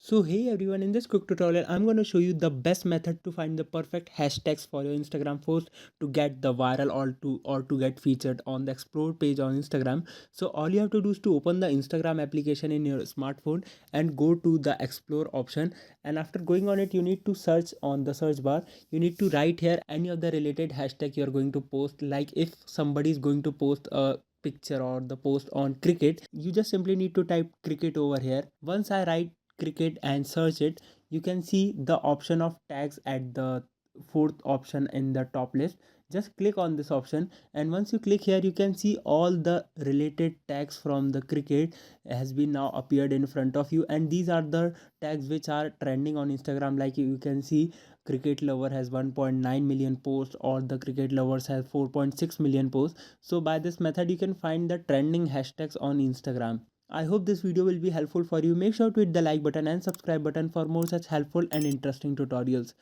So hey everyone, in this quick tutorial I'm going to show you the best method to find the perfect hashtags for your Instagram post to get the viral or to get featured on the explore page on Instagram. So all you have to do is to open the Instagram application in your smartphone and go to the explore option, and after going on it you need to search on the search bar. You need to write here any of the related hashtag you are going to post. Like if somebody is going to post a picture or the post on cricket, you just simply need to type cricket over here. Once I write cricket and search it, you can see the option of tags at the fourth option in the top list. Just click on this option, and once you click here you can see all the related tags from the cricket has been now appeared in front of you, and these are the tags which are trending on Instagram. Like you can see cricket lover has 1.9 million posts, or the cricket lovers has 4.6 million posts. So by this method you can find the trending hashtags on Instagram. I hope this video will be helpful for you. Make sure to hit the like button and subscribe button for more such helpful and interesting tutorials.